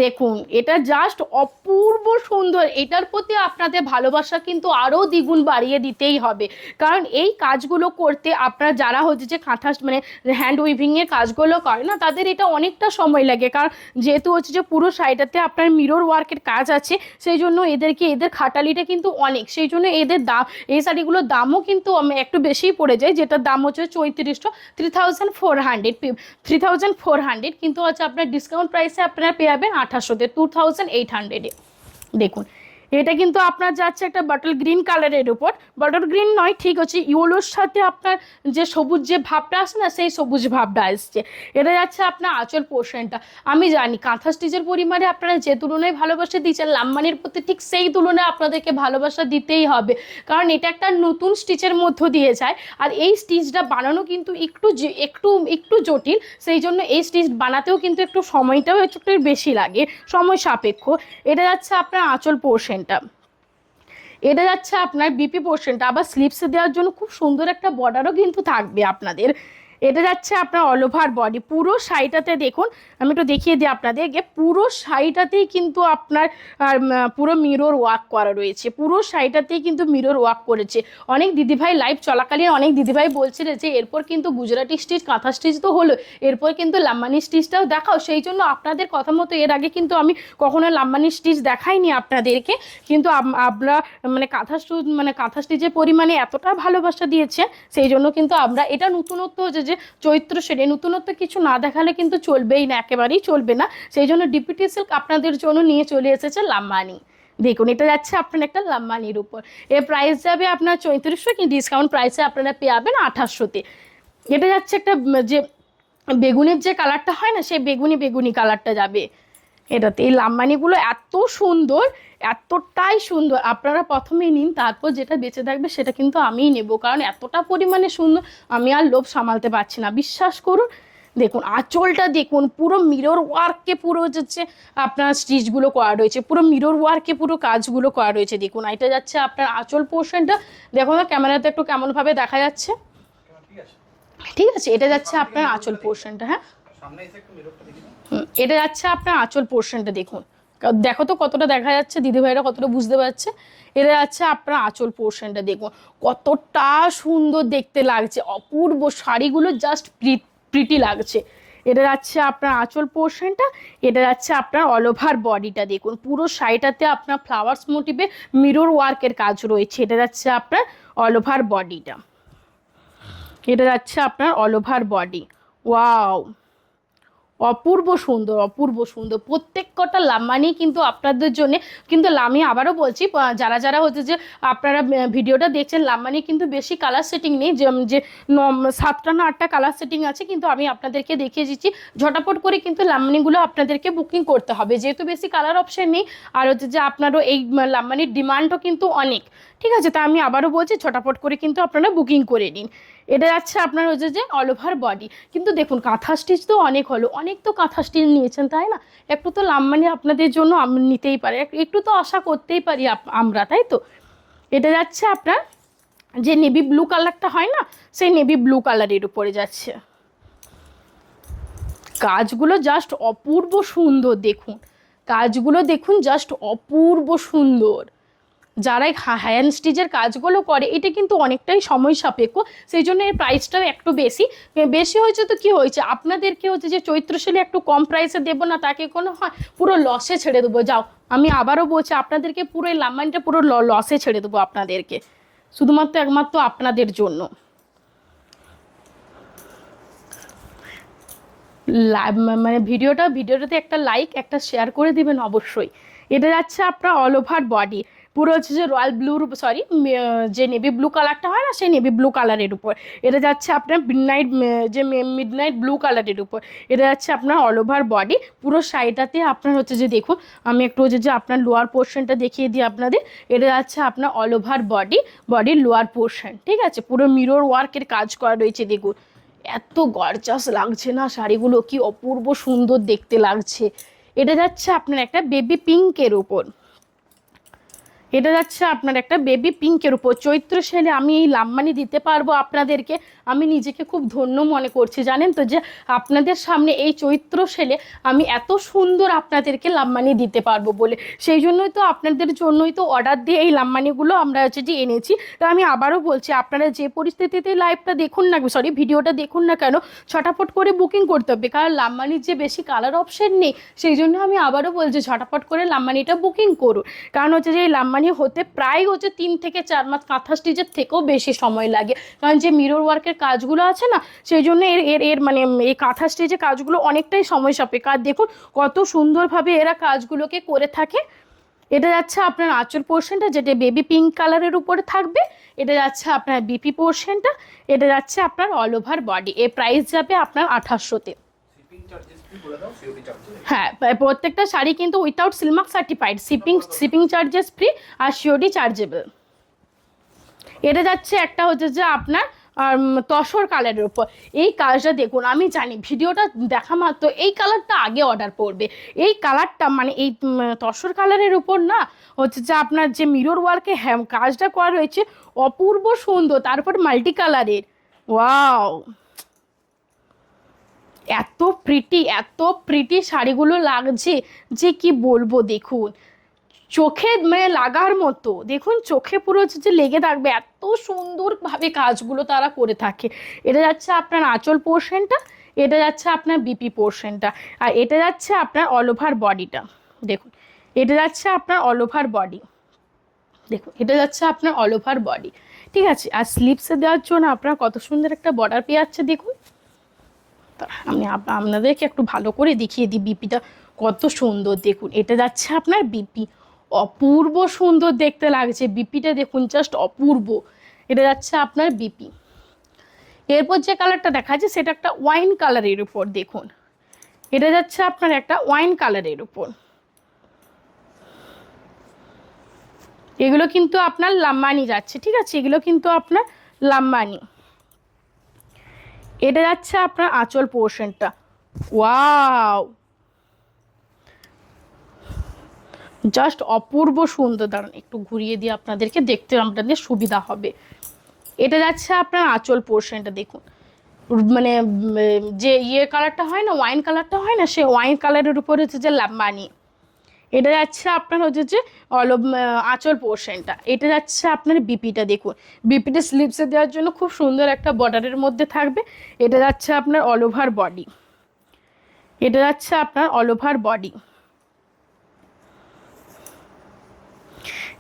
দেখুন, এটা জাস্ট অপূর্ব সুন্দর। এটার প্রতি আপনাদের ভালোবাসা কিন্তু আরও দ্বিগুণ বাড়িয়ে দিতেই হবে, কারণ এই কাজগুলো করতে আপনারা যারা হচ্ছে যে কাঁথা মানে হ্যান্ড উইভিংয়ের কাজগুলো করে না, তাদের এটা অনেকটা সময় লাগে, কারণ যেহেতু হচ্ছে যে পুরো শাড়িটাতে আপনার মিরর ওয়ার্কের কাজ আছে, সেই জন্য এদের খাটালিটা কিন্তু অনেক, সেই জন্য এদের দাম, এই শাড়িগুলোর দামও কিন্তু একটু বেশিই পড়ে যায়, যেটার দাম হচ্ছে 3400, 3400, কিন্তু হচ্ছে আপনার ডিসকাউন্ট প্রাইসে আপনারা পেয়ে যাবেন 2800-তে, 2800-এ। দেখুন এটা কিন্তু আপনার যাচ্ছে একটা বটল গ্রিন কালারের উপর, বটল গ্রিন নয় ঠিক আছে, ইয়েলোর সাথে আপনার যে সবুজ যে ভাবটা আসে না, সেই সবুজ ভাবটা আসছে। এটা যাচ্ছে আপনার আঁচল পোর্শনটা। আমি জানি কাঁথা স্টিচের পরিমাণে আপনারা যে তুলনায় ভালোবাসা দিচ্ছেন লাম্বানির প্রতি, ঠিক সেই তুলনায় আপনাদেরকে ভালোবাসা দিতেই হবে, কারণ এটা একটা নতুন স্টিচের মধ্য দিয়ে যায়। আর এই স্টিচটা বানানো কিন্তু একটু একটু জটিল, সেই জন্য এই স্টিচ বানাতেও কিন্তু একটু সময়টাও একটু বেশি লাগে, সময় সাপেক্ষ। এটা যাচ্ছে আপনার আঁচল পোর্শনটা। এটা যাচ্ছে আপনার বিপি পোর্শনটা। আবার স্লিপসে দেওয়ার জন্য খুব সুন্দর একটা বর্ডারও কিন্তু থাকবে আপনাদের। এটা যাচ্ছে আপনার অল ওভার বডি, পুরো শাড়িটাতে দেখুন, আমি একটু দেখিয়ে দিই আপনাদেরকে, পুরো শাড়িটাতেই কিন্তু আপনার পুরো মিরর ওয়ার্ক করা রয়েছে, পুরো শাড়িটাতেই কিন্তু মিরর ওয়ার্ক করেছে। অনেক দিদিভাই লাইভ চলাকালীন অনেক দিদিভাই বলছিলেন যে এরপর কিন্তু গুজরাটি স্টিচ কাঁথা স্টিচ তো হলো, এরপর কিন্তু লাম্বানি স্টিচটাও দেখাও। সেই জন্য আপনাদের কথা মতো এর আগে কিন্তু আমি কখনো লাম্বানি স্টিচ দেখাইনি আপনাদেরকে, কিন্তু আমরা মানে কাঁথা স্টিচের পরিমাণে এতটা ভালোবাসা দিয়েছে, সেই জন্য কিন্তু আমরা এটা নতুনত্ব হচ্ছে যে চৈত্র সেরে নতুনত্ব কিছু না দেখালে কিন্তু চলবেই না, একেবারেই চলবে না। সেই জন্য ডিপিটি সিল্ক আপনাদের জন্য নিয়ে চলে এসেছে লাম্বানি। দেখুন এটা যাচ্ছে আপনার একটা লাম্বানির উপর, এর প্রাইস যাবে আপনার 3400, কি ডিসকাউন্ট প্রাইসে আপনারা পেয়ে যাবেন 2800-তে। এটা যাচ্ছে একটা যে বেগুনের যে কালারটা হয় না, সেই বেগুনি কালারটা যাবে এটাতে। এই লাম্বানিগুলো এত সুন্দর, এতটাই সুন্দর, আপনারা প্রথমে নিন, তারপর যেটা বেঁচে থাকবে সেটা কিন্তু আমিই নেব, কারণ এতটা পরিমাণে সুন্দর আমি আর লোভ সামালতে পারছি না, বিশ্বাস করুন। দেখুন আঁচলটা দেখুন, পুরো মিরর ওয়ার্ককে পুরো হচ্ছে আপনার স্টিচগুলো করা রয়েছে, পুরো মিরর ওয়ার্কে পুরো কাজগুলো করা রয়েছে। দেখুন এটা যাচ্ছে আপনার আঁচল পোর্শনটা। দেখুন না ক্যামেরাতে একটু কেমনভাবে দেখা যাচ্ছে, ঠিক আছে। এটা যাচ্ছে আপনার আঁচল পোর্শনটা। হ্যাঁ এটা যাচ্ছে আপনার আঁচল পোর্শনটা। দেখুন দেখো তো কতটা দেখা যাচ্ছে, দিদিভাইরা কতটা বুঝতে পারছে। এটা যাচ্ছে আপনার আঁচল পোর্শনটা, দেখুন কতটা সুন্দর দেখতে লাগছে, অপূর্ব, শাড়িগুলো জাস্ট প্রিটি লাগছে। এটা যাচ্ছে আপনার আঁচল পোর্শনটা। এটা যাচ্ছে আপনার অল ওভার বডিটা, দেখুন পুরো শাড়িটাতে আপনার ফ্লাওয়ার্স মোটিভে মিরর ওয়ার্কের কাজ রয়েছে। এটা যাচ্ছে আপনার অল ওভার বডিটা। এটা যাচ্ছে আপনার অল ওভার বডি। ওয়াও, অপূর্ব সুন্দর, অপূর্ব সুন্দর প্রত্যেক কটা লাম্বানি কিন্তু আপনাদের জন্য। কিন্তু আমি আবারও বলছি, যারা যারা হচ্ছে যে আপনারা ভিডিওটা দেখছেন, লাম্বানি কিন্তু বেশি কালার সেটিং নেই, যে 7টা না 8টা কালার সেটিং আছে, কিন্তু আমি আপনাদেরকে দেখিয়ে দিচ্ছি। ঝটাপট করে কিন্তু লাম্বানিগুলো আপনাদেরকে বুকিং করতে হবে, যেহেতু বেশি কালার অপশান নেই, আর হচ্ছে যে আপনারও এই লাম্বানির ডিমান্ডও কিন্তু অনেক, ঠিক আছে। তা আমি আবারও বলছি ঝটাপট করে কিন্তু আপনারা বুকিং করে নিন। এটা যাচ্ছে আপনার হচ্ছে যে অল ওভার বডি। কিন্তু দেখুন কাঁথা স্টিচ তো অনেক হলো, অনেক তো কাঁথা স্টিচ নিয়েছেন তাই না, একটু তো লাম্বানি আপনাদের জন্য নিতেই পারে, একটু তো আশা করতেই পারি আমরা, তাই তো। এটা যাচ্ছে আপনার যে নেভি ব্লু কালারটা হয় না, সেই নেভি ব্লু কালারের উপরে যাচ্ছে। কাজগুলো জাস্ট অপূর্ব সুন্দর, দেখুন কাজগুলো দেখুন, জাস্ট অপূর্ব সুন্দর। যারা হ্যান্ড স্টিচের কাজগুলো করে এটা কিন্তু অনেকটাই সময় সাপেক্ষ, সেই জন্য এর প্রাইসটাও একটু বেশি বেশি হয়েছে। তো কি হয়েছে, আপনাদেরকে হচ্ছে যে চৈত্র সেলে একটু কম প্রাইসে দেবো না, তাকে কোনো হয় পুরো লসে ছেড়ে দেবো। যাও, আমি আবারও বলছি আপনাদেরকে পুরো এই লাম্বানিটা পুরো লসে ছেড়ে দেবো আপনাদেরকে, শুধুমাত্র একমাত্র আপনাদের জন্য। মানে ভিডিওটাতে একটা লাইক একটা শেয়ার করে দিবেন অবশ্যই। এটা যাচ্ছে আপনার অল ওভার বডি, পুরো হচ্ছে যে রয়্যাল ব্লুর যে নেভি ব্লু কালারটা হয় না, সেই নেভি ব্লু কালারের উপর। এটা যাচ্ছে আপনার মিডনাইট ব্লু কালারের উপর। এটা যাচ্ছে আপনার অল ওভার বডি, পুরো শাড়িটাতে আপনার হচ্ছে যে দেখুন, আমি একটু হচ্ছে যে আপনার লোয়ার পোর্শনটা দেখিয়ে দিই আপনাদের। এটা যাচ্ছে আপনার অল ওভার বডির লোয়ার পোর্শন, ঠিক আছে, পুরো মিরর ওয়ার্কের কাজ করা রয়েছে। দেখুন এত গর্জাস লাগছে না শাড়িগুলো, কি অপূর্ব সুন্দর দেখতে লাগছে। এটা যাচ্ছে আপনার একটা বেবি পিঙ্কের উপর, এটা যাচ্ছে আপনার একটা বেবি পিঙ্কের উপর। চৈত্র সেলে আমি এই লাম্বানি দিতে পারবো আপনাদেরকে, আমি নিজেকে খুব ধন্য মনে করছি, জানেন তো, যে আপনাদের সামনে এই চৈত্র সেলে আমি এত সুন্দর আপনাদেরকে লাম্বানি দিতে পারবো বলে। সেই জন্যই তো আপনাদের জন্যই তো অর্ডার দিয়ে এই লাম্বানিগুলো আমরা হচ্ছে যে এনেছি। তো আমি আবারও বলছি, আপনারা যে পরিস্থিতিতে লাইভটা দেখুন না, ভিডিওটা দেখুন না কেন, ছটাফট করে বুকিং করতে হবে, কারণ লাম্বানির যে বেশি কালার অপশন নেই, সেই জন্য আমি আবারও বলছি ঝটাফট করে লাম্বানিটা বুকিং করুন। কারণ হচ্ছে যে এই লাম্বানি হতে প্রায় হচ্ছে 3 থেকে 4 মাস, কাঁথা স্টিচের থেকেও বেশি সময় লাগে, কারণ যে মিরর ওয়ার্কের কাজগুলো আছে না, সেই জন্য এর মানে এই কাঁথা স্টিচের কাজগুলো অনেকটাই সময় সাপেক্ষ। আর দেখুন কত সুন্দরভাবে এরা কাজগুলোকে করে থাকে। এটা যাচ্ছে আপনার আঁচল পোর্শনটা, যেটা বেবি পিঙ্ক কালারের উপরে থাকবে। এটা যাচ্ছে আপনার বিপি পোর্শনটা। এটা যাচ্ছে আপনার অল ওভার বডি। এর প্রাইস যাবে আপনার 2800-তে। হ্যাঁ, প্রত্যেকটা শাড়ি কিন্তু without silk mark certified, shipping charges free আর সিওডি চার্জেবল। এটা যাচ্ছে একটা হচ্ছে যে আপনার তসর কালারের উপর। এই কালারটা দেখুন, আমি জানি ভিডিওটা দেখা মাত্র এই কালারটা আগে অর্ডার পড়বে। এই কালারটা মানে এই তসর কালারের উপর না হচ্ছে যে আপনার যে মিরর ওয়ার্কে কাজটা করা রয়েছে অপূর্ব সুন্দর, তারপর মাল্টি কালারের। ওয়াও, এত প্রিটি শাড়িগুলো লাগছে যে কি বলবো। দেখুন চোখে মানে লাগার মতো, দেখুন চোখে পুরো হচ্ছে যে লেগে থাকবে, এত সুন্দরভাবে কাজগুলো তারা করে থাকে। এটা যাচ্ছে আপনার আঁচল পোর্শনটা। এটা যাচ্ছে আপনার বিপি পোর্শনটা। আর এটা যাচ্ছে আপনার অল ওভার বডিটা। দেখুন এটা যাচ্ছে আপনার অল ওভার বডি। দেখুন এটা যাচ্ছে আপনার অল ওভার বডি, ঠিক আছে। আর স্লিপসে দেওয়ার জন্য আপনার কত সুন্দর একটা বর্ডার পেয়ে যাচ্ছে। দেখুন আমি আপনাদেরকে একটু ভালো করে দেখিয়ে দিই বিপিটা কত সুন্দর। দেখুন এটা যাচ্ছে আপনার বিপি, অপূর্ব সুন্দর দেখতে লাগছে বিপিটা, দেখুন জাস্ট অপূর্ব। এটা যাচ্ছে আপনার বিপি। এরপর যে কালারটা দেখা যাচ্ছে সেটা একটা ওয়াইন কালারের উপর। দেখুন এটা যাচ্ছে আপনার একটা ওয়াইন কালারের উপর। এগুলো কিন্তু আপনার লাম্বানি যাচ্ছে, ঠিক আছে, এগুলো কিন্তু আপনার লাম্বানি। এটা যাচ্ছে আপনার আঁচল পোর্শনটা। ওয়াও, জাস্ট অপূর্ব সুন্দর। দাঁড়ান একটু ঘুরিয়ে দিয়ে আপনাদেরকে দেখতে আপনাদের সুবিধা হবে। এটা যাচ্ছে আপনার আঁচল পোর্শনটা। দেখুন মানে যে কালারটা হয় না, ওয়াইন কালারটা হয় না, সে ওয়াইন কালারের উপরে হচ্ছে যে লাম্বানি। এটা যাচ্ছে আপনার হচ্ছে যে আঁচল পোর্শনটা। এটা যাচ্ছে আপনার বিপিটা। দেখুন বিপিটা স্লিপসে দেওয়ার জন্য খুব সুন্দর একটা বর্ডারের মধ্যে থাকবে। এটা যাচ্ছে আপনার অল ওভার বডি। এটা যাচ্ছে আপনার অল ওভার বডি।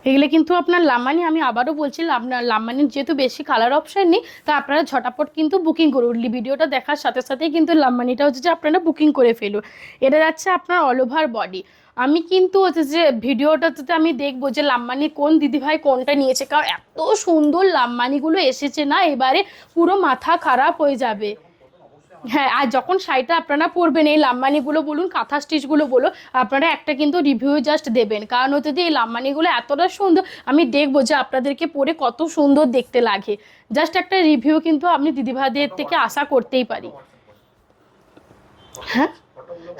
এগুলো কিন্তু আপনার লাম্বানি। আমি আবারও বলছি আপনার লাম্বানির যেহেতু বেশি কালার অপশান নেই, তা আপনারা ঝটাপট কিন্তু বুকিং করুন। ভিডিওটা দেখার সাথে সাথেই কিন্তু লাম্বানিটা হচ্ছে যে আপনারা বুকিং করে ফেলুন। এটা যাচ্ছে আপনার অল ওভার বডি। আমি কিন্তু হচ্ছে যে ভিডিওটাতে আমি দেখবো যে লাম্বানি কোন দিদিভাই কোনটা নিয়েছে, কারণ এত সুন্দর লাম্বানিগুলো এসেছে না এবারে, পুরো মাথা খারাপ হয়ে যাবে। হ্যাঁ, আর যখন শাড়িটা আপনারা পরবেন এই লাম্বানিগুলো বলুন কাঁথা স্টিচগুলো বলো, আপনারা একটা কিন্তু রিভিউ জাস্ট দেবেন, কারণ হচ্ছে যে এই লাম্বানিগুলো এতটা সুন্দর, আমি দেখবো যে আপনাদেরকে পরে কত সুন্দর দেখতে লাগে। জাস্ট একটা রিভিউ কিন্তু আপনি দিদিভাইদের থেকে আশা করতেই পারি। হ্যাঁ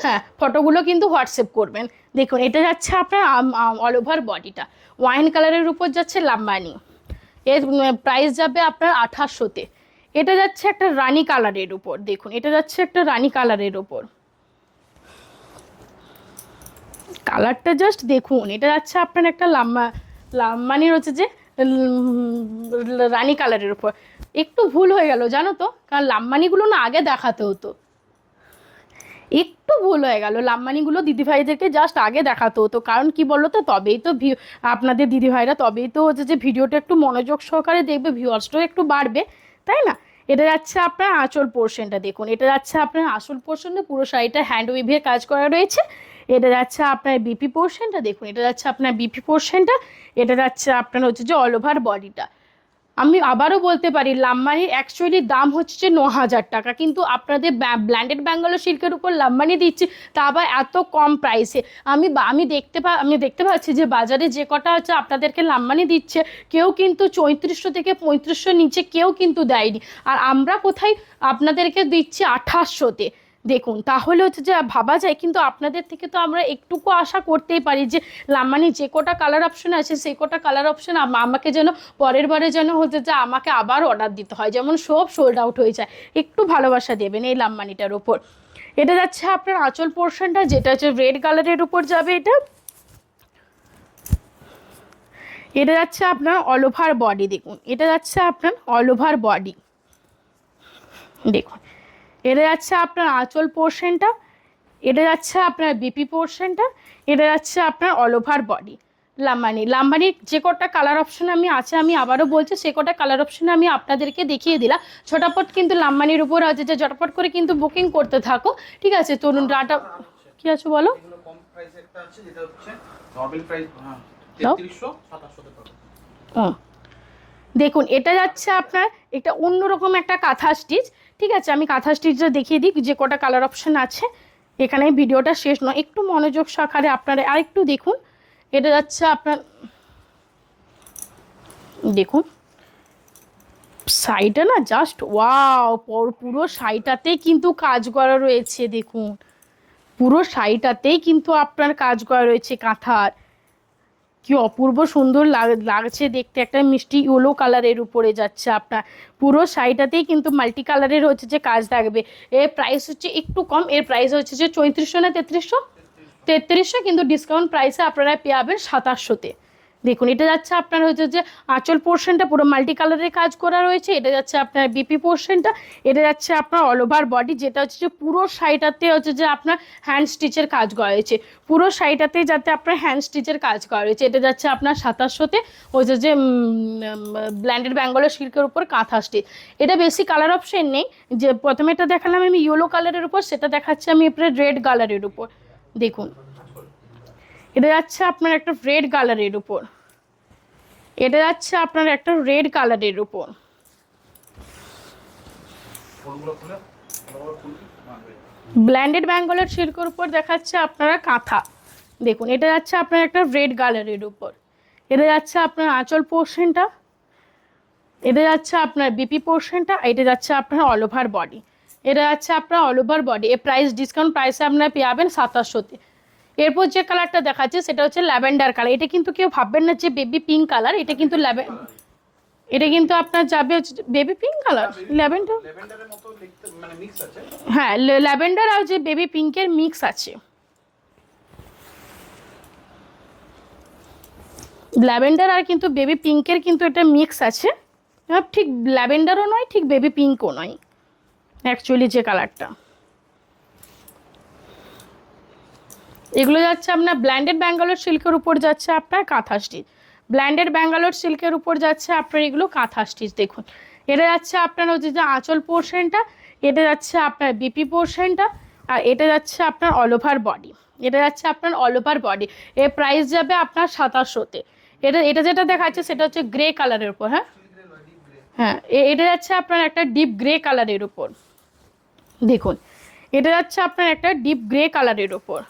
হ্যাঁ, ফটোগুলো কিন্তু হোয়াটসঅ্যাপ করবেন। দেখুন এটা যাচ্ছে আপনার অল ওভার বডিটা, ওয়াইন কালারের উপর যাচ্ছে লাম্বানি। এর প্রাইস যাবে আপনার 2800-তে। এটা যাচ্ছে একটা রানী কালারের উপর। দেখুন এটা যাচ্ছে একটা রানী কালারের উপর, কালারটা জাস্ট দেখুন। এটা যাচ্ছে আপনার একটা লাম্বানির হচ্ছে যে রানী কালারের উপর। একটু ভুল হয়ে গেল জানো তো, কারণ লাম্বানিগুলো না আগে দেখাতে হতো, একটু ভুল হয়ে গেল। লাম্বানিগুলো দিদিভাইদেরকে জাস্ট আগে দেখাতে হতো, কারণ কি বলতো, তো তবেই তো আপনাদের দিদিভাইরা তবেই তো হচ্ছে যে ভিডিওটা একটু মনোযোগ সহকারে দেখবে, ভিউয়ার্সটাও একটু বাড়বে, তাই না। এটা যাচ্ছে আপনার আঁচল পোর্শনটা। দেখুন এটা যাচ্ছে আপনার আঁচল পোর্শনটা, পুরো শাড়িটা হ্যান্ড উইভের কাজ করা রয়েছে। এটা যাচ্ছে আপনার বিপি পোর্শনটা। দেখুন এটা যাচ্ছে আপনার বিপি পোর্শনটা। এটা যাচ্ছে আপনার হচ্ছে যে অল ওভার বডিটা। আমি আবারও বলতে পারি লাম্বানির অ্যাকচুয়ালি দাম হচ্ছে যে 9000 টাকা, কিন্তু আপনাদের ব্ল্যান্ডেড ব্যাঙ্গালোর সিল্কের উপর লাম্বানি দিচ্ছি, তা আবার এত কম প্রাইসে। আমি দেখতে পাচ্ছি যে বাজারে যে কটা হচ্ছে আপনাদেরকে লাম্বানি দিচ্ছে, কেউ কিন্তু 3400 থেকে 3500 নিচে কেউ কিন্তু দেয়নি, আর আমরা কোথায় আপনাদেরকে দিচ্ছি 2800-তে। দেখুন তাহলে হচ্ছে যে ভাবা যায়, কিন্তু আপনাদের থেকে তো আমরা একটুকু আশা করতেই পারি যে লাম্বানি যে কটা কালার অপশন আছে সেই কটা কালার অপশন আমাকে যেন পরের বারে যেন হচ্ছে যে আমাকে আবার অর্ডার দিতে হয়, যেমন সব সোল্ড আউট হয়ে যায়। একটু ভালোবাসা দেবেন এই লাম্বানিটার ওপর। এটা যাচ্ছে আপনার আঁচল পোর্শনটা, যেটা হচ্ছে রেড কালারের উপর যাবে। এটা যাচ্ছে আপনার অল ওভার বডি। দেখুন এটা যাচ্ছে আপনার অল ওভার বডি। দেখুন এটা যাচ্ছে আপনার আঁচল পোর্শনটা। এটা যাচ্ছে আপনার বিপি পোর্শনটা। এটা যাচ্ছে আপনার অল ওভার বডি। লাম্বানির যে কটা কালার অপশন আমি আবারও বলছি, সে কটা কালার অপশন আমি আপনাদেরকে দেখিয়ে দিলাম। ঝটাপট কিন্তু লাম্বানির উপর আছে যে ঝটাপট করে কিন্তু বুকিং করতে থাকো, ঠিক আছে। তরুণ রাটা কি আছে বলো। প্রাইস একটা আছে যেটা হচ্ছে নরমাল প্রাইস 3300 2700 টাকা। দেখুন এটা যাচ্ছে আপনার এটা অন্যরকম একটা কাঁথা স্টিচ। ঠিক আছে, আমি কাঁথা স্টিচটা দেখিয়ে দিই যে কটা কালার অপশন আছে। এখানে ভিডিওটা শেষ নয়, একটু মনোযোগ সহকারে আপনারা আরেকটু দেখুন। এটা যাচ্ছে আপনার, দেখুন শাড়িটা না জাস্ট ওয়াও, পুরো শাড়িটাতেই কিন্তু কাজ করা রয়েছে। দেখুন পুরো শাড়িটাতেই কিন্তু আপনার কাজ করা রয়েছে কাঁথার। কি অপূর্ব সুন্দর লাগছে দেখতে, একটা মিষ্টি ইয়েলো কালারের উপরে যাচ্ছে আপনার। পুরো শাড়িটাতেই কিন্তু মাল্টি কালারের হচ্ছে যে কাজ থাকবে। এর প্রাইস হচ্ছে একটু কম, এর প্রাইস হচ্ছে যে 3400 না 3300, 3300, কিন্তু ডিসকাউন্ট প্রাইসে আপনারা পেয়ে যাবেন 2700-তে। দেখুন এটা যাচ্ছে আপনার হচ্ছে যে আঁচল পোর্শনটা পুরো মাল্টি কালারের কাজ করা রয়েছে। এটা যাচ্ছে আপনার বিপি পোর্শনটা, এটা যাচ্ছে আপনার অল ওভার বডি, যেটা হচ্ছে যে পুরো শাড়িটাতে হচ্ছে যে আপনার হ্যান্ড স্টিচের কাজ করা রয়েছে। পুরো শাড়িটাতে যাতে আপনার হ্যান্ড স্টিচের কাজ করা রয়েছে। এটা যাচ্ছে আপনার 2700-তে, হচ্ছে যে ব্ল্যান্ডেড বেঙ্গলের সিল্কের উপর কাঁথা স্টিচ। এটা বেশি কালার অপশন নেই, যে প্রথমে এটা দেখালাম আমি ইয়েলো কালারের উপর, সেটা দেখাচ্ছি আমি আপনার রেড কালারের উপর। দেখুন এটা যাচ্ছে আপনার একটা রেড কালারের উপর, এটা যাচ্ছে আপনার একটা রেড কালারের উপর। ব্ল্যান্ডেড বেঙ্গলের সিল্কের উপর দেখাচ্ছে আপনারা কাঁথা। দেখুন এটা যাচ্ছে আপনার একটা রেড কালারের উপর, এটা যাচ্ছে আপনার আঁচল পোর্শনটা, এটা যাচ্ছে আপনার বিপি পোর্শনটা, এটা যাচ্ছে আপনার অল ওভার বডি, এটা যাচ্ছে আপনার অল ওভার বডি। এর প্রাইস ডিসকাউন্ট প্রাইসে আপনারা পেয়ে যাবেন 2700-তে। এরপর যে কালারটা দেখাচ্ছে সেটা হচ্ছে ল্যাভেন্ডার কালার। এটা কিন্তু কেউ ভাববেন না যে বেবি পিঙ্ক কালার, এটা কিন্তু এটা কিন্তু আপনার যাবে হচ্ছে বেবি পিঙ্ক কালার, ল্যাভেন্ডারের মতো দেখতে মানে মিক্স আছে। হ্যাঁ ল্যাভেন্ডার আর যে বেবি পিঙ্কের মিক্স আছে, ল্যাভেন্ডার আর কিন্তু বেবি পিঙ্কের কিন্তু এটা মিক্স আছে। ঠিক ল্যাভেন্ডারও নয়, ঠিক বেবি পিঙ্কও নয়, অ্যাকচুয়ালি যে কালারটা। এগুলো যাচ্ছে আপনার ব্ল্যান্ডেড ব্যাঙ্গালোর সিল্কের উপর যাচ্ছে আপনার কাঁথা স্টিচ, ব্ল্যান্ডেড ব্যাঙ্গালোর সিল্কের উপর যাচ্ছে আপনার এগুলো কাঁথা স্টিচ। দেখুন এটা যাচ্ছে আপনার হচ্ছে যে আঁচল পোর্শনটা, এটা যাচ্ছে আপনার বিপি পোর্শনটা, আর এটা যাচ্ছে আপনার অল ওভার বডি, এটা যাচ্ছে আপনার অল ওভার বডি। এর প্রাইস যাবে আপনার 2700-তে। এটা যেটা দেখাচ্ছে সেটা হচ্ছে গ্রে কালারের উপর। হ্যাঁ হ্যাঁ এটা যাচ্ছে আপনার একটা ডিপ গ্রে কালারের উপর। দেখুন এটা যাচ্ছে আপনার একটা ডিপ গ্রে কালারের উপর,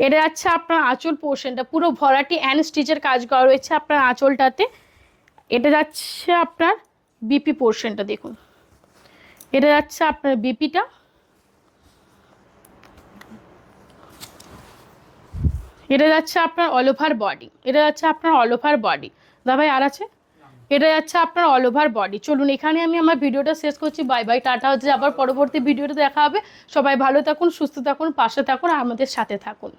এটা যাচ্ছে আপনার আঁচল পোর্শনটা, পুরো ভরাটি অ্যান্ড স্টিচের কাজ করা রয়েছে আপনার আঁচলটাতে। এটা যাচ্ছে আপনার বিপি পোর্শনটা, দেখুন এটা যাচ্ছে আপনার বিপিটা, এটা যাচ্ছে আপনার অল ওভার বডি, এটা যাচ্ছে আপনার অল ওভার বডি। দাদাভাই আর আছে, এটা যাচ্ছে আপনার অল ওভার বডি। চলুন এখানে আমি আমার ভিডিওটা শেষ করছি। বাই বাই, টাটা, হচ্ছে আবার পরবর্তী ভিডিওটা দেখা হবে। সবাই ভালো থাকুন, সুস্থ থাকুন, পাশে থাকুন আর আমাদের সাথে থাকুন।